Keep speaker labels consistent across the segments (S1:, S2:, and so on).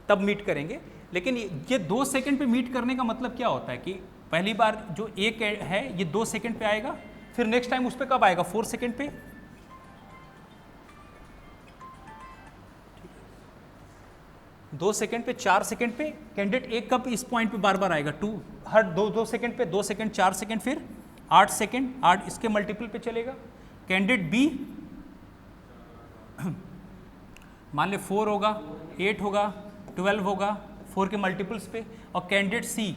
S1: तब मीट करेंगे। लेकिन ये 2 सेकंड पे मीट करने का मतलब क्या होता है कि पहली बार जो एक है ये 2 सेकंड पे आएगा, फिर नेक्स्ट टाइम उस पर कब आएगा 4 सेकंड पे, 2 सेकंड पे 4 सेकंड पे, कैंडिडेट एक कब इस पॉइंट पे बार बार आएगा 2, हर 2 सेकंड पे 2 सेकंड 4 सेकंड, फिर 8 सेकंड, 8 इसके मल्टीपल पे चलेगा। कैंडिडेट बी मान ले 4 होगा, 8 होगा, 12 होगा, 4 के मल्टीपल्स पे। और कैंडिडेट सी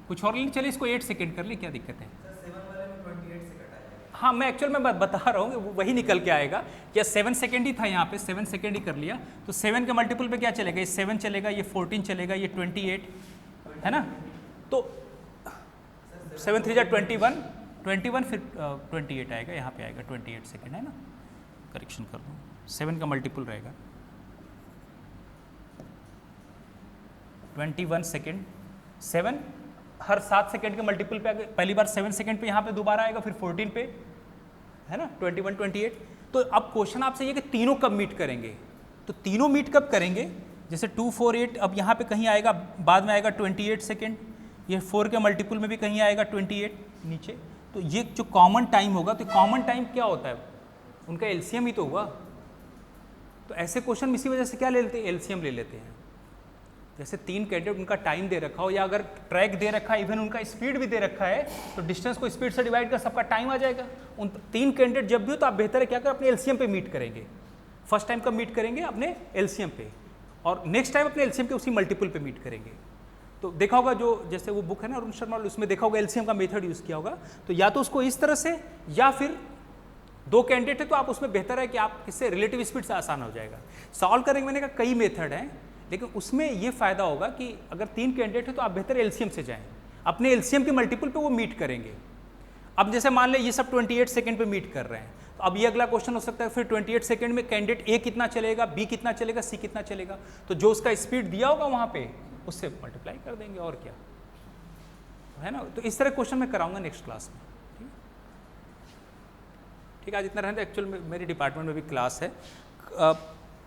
S1: कुछ और नहीं, चले इसको 8 सेकंड कर ले, क्या दिक्कत है। हाँ मैं एक्चुअल में बता रहा हूँ वही निकल के आएगा, क्या 7 सेकंड ही था यहाँ पे, 7 सेकंड ही कर लिया, तो 7 के मल्टीपल पे क्या चलेगा, ये 7 चलेगा, ये 14 चलेगा, ये 28 है ना, तो 7 3 जा 21 फिर 28 आएगा, यहाँ पे आएगा 28 सेकंड है ना, करेक्शन कर दूँ, 7 का मल्टीपल रहेगा 21 सेकेंड, 7 हर 7 सेकेंड के मल्टीपल पे आगे, पहली बार 7 सेकेंड पे यहाँ पे दोबारा आएगा, फिर 14 पे है ना 21 28। तो अब क्वेश्चन आपसे ये कि तीनों कब मीट करेंगे, तो तीनों मीट कब करेंगे, जैसे 2 4 8 अब यहाँ पे कहीं आएगा, बाद में आएगा 28 सेकेंड, ये 4 के मल्टीपल में भी कहीं आएगा 28 नीचे, तो ये जो कॉमन टाइम होगा, तो कॉमन टाइम क्या होता है, उनका एलसीएम ही तो हुआ। तो ऐसे क्वेश्चन इसी वजह से क्या ले लेते हैं, एलसीएम ले लेते हैं। जैसे 3 कैंडिडेट उनका टाइम दे रखा हो, या अगर ट्रैक दे रखा है, इवन उनका स्पीड भी दे रखा है, तो डिस्टेंस को स्पीड से डिवाइड कर सबका टाइम आ जाएगा। उन 3 कैंडिडेट जब भी हो तो आप बेहतर है क्या करें, अपने एलसीएम पे मीट करेंगे। फर्स्ट टाइम कब मीट करेंगे, अपने एलसीएम पे, और नेक्स्ट टाइम अपने एलसीएम के उसी मल्टीपल पे मीट करेंगे। तो देखा होगा जो जैसे वो बुक है ना अरुण शर्मा, उसमें देखा होगा एलसीएम का मेथड यूज किया होगा, तो या तो उसको इस तरह से, या फिर 2 कैंडिडेट है तो आप उसमें बेहतर है कि आप किससे रिलेटिव स्पीड से आसान हो जाएगा सॉल्व करेंगे। मैंने कहा कई मेथड हैं, लेकिन उसमें ये फायदा होगा कि अगर 3 कैंडिडेट है तो आप बेहतर एलसीएम से जाएं, अपने एलसीएम के मल्टीपल पे वो मीट करेंगे। अब जैसे मान ले ये सब 28 सेकंड पे मीट कर रहे हैं, तो अब ये अगला क्वेश्चन हो सकता है फिर 28 सेकंड में कैंडिडेट ए कितना चलेगा, बी कितना चलेगा, सी कितना चलेगा, तो जो उसका स्पीड दिया होगा वहां पे उससे मल्टीप्लाई कर देंगे, और क्या है ना। तो इस तरह क्वेश्चन मैं कराऊंगा नेक्स्ट क्लास में। ठीक है, आज इतना रहने। एक्चुअल में मेरी डिपार्टमेंट में भी क्लास है,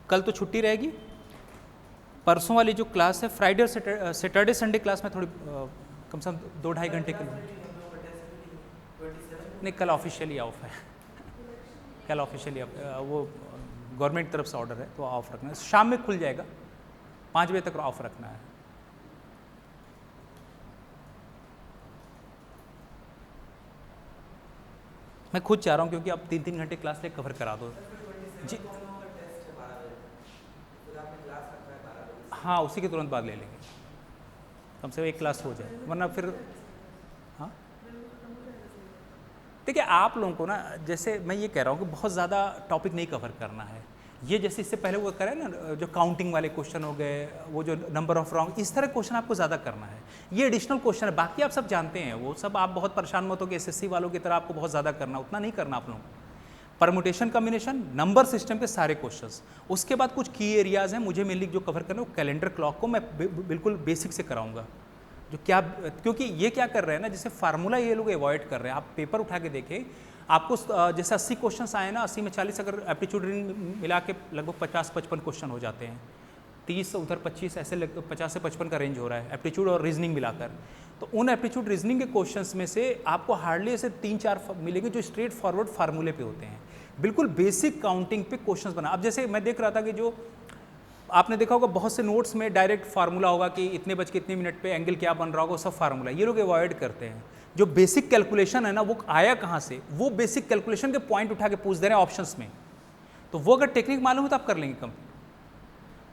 S1: कल तो छुट्टी रहेगी, परसों वाली जो क्लास है फ्राइडे और सैटरडे संडे क्लास में थोड़ी कम से कम 2-2.5 घंटे के लिए। नहीं, कल ऑफिशियली ऑफ है, कल ऑफिशियली वो गवर्नमेंट की तरफ से ऑर्डर है, तो ऑफ रखना है। शाम में खुल जाएगा, 5 बजे तक ऑफ रखना है। मैं खुद चाह रहा हूँ क्योंकि अब 3-3 घंटे क्लास ले कवर करा दो जी। हाँ, उसी के तुरंत बाद ले लेंगे, कम से कम एक क्लास हो जाए, वरना फिर हाँ। देखिए आप लोगों को ना, जैसे मैं ये कह रहा हूँ कि बहुत ज़्यादा टॉपिक नहीं कवर करना है। ये जैसे इससे पहले वो करें ना, जो काउंटिंग वाले क्वेश्चन हो गए, वो जो नंबर ऑफ रॉन्ग, इस तरह क्वेश्चन आपको ज़्यादा करना है। ये एडिशनल क्वेश्चन है, बाकी आप सब जानते हैं, वो सब आप बहुत परेशान मत हो कि एसएससी वालों की तरह आपको बहुत ज़्यादा करना, उतना नहीं करना आप लोगों को। परमुटेशन कम्बिनेशन, नंबर सिस्टम के सारे क्वेश्चंस, उसके बाद कुछ की एरियाज़ हैं मुझे मेनली जो कवर करना है, वो कैलेंडर क्लॉक को मैं बिल्कुल बेसिक से कराऊंगा। जो क्या, क्योंकि ये क्या कर रहे हैं ना, जैसे फार्मूला ये लोग अवॉइड कर रहे हैं। आप पेपर उठा के देखें, आपको जैसे 80 क्वेश्चन आए ना, 80 में 40 अगर एप्टीट्यूड मिला के लगभग 50-55 क्वेश्चन हो जाते हैं, 30 उधर 25, ऐसे लगभग 50 से 55 का रेंज हो रहा है एप्टीट्यूड और रीजनिंग मिलाकर। तो उन एप्टीट्यूड रीजनिंग के क्वेश्चंस में से आपको हार्डली ऐसे 3-4 मिलेंगे जो स्ट्रेट फॉरवर्ड फार्मूले पे होते हैं, बिल्कुल बेसिक काउंटिंग पे क्वेश्चंस बना। अब जैसे मैं देख रहा था कि जो आपने देखा होगा बहुत से नोट्स में डायरेक्ट फार्मूला होगा कि इतने बज के इतने मिनट पे एंगल क्या बन रहा होगा, सब फार्मूला, ये लोग अवॉइड करते हैं। जो बेसिक कैलकुलेशन है ना, वो आया कहाँ से, वो बेसिक कैलकुलेशन के पॉइंट उठा के पूछ दे रहे हैं ऑप्शंस में, तो वो अगर टेक्निक मालूम है तो आप कर लेंगे कम।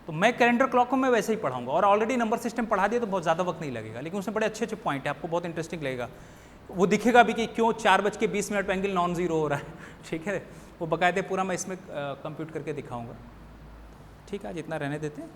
S1: तो मैं कैलेंडर क्लॉक को मैं वैसे ही पढ़ाऊंगा, और ऑलरेडी नंबर सिस्टम पढ़ा दिया तो बहुत ज़्यादा वक्त नहीं लगेगा, लेकिन उसमें बड़े अच्छे अच्छे पॉइंट है, आपको बहुत इंटरेस्टिंग लगेगा। वो दिखेगा भी कि क्यों 4:20 पर एंगल नॉन जीरो हो रहा है, ठीक है, वो बाकायदे पूरा मैं इसमें कंप्यूट करके दिखाऊंगा। ठीक है, आज इतना रहने देते हैं।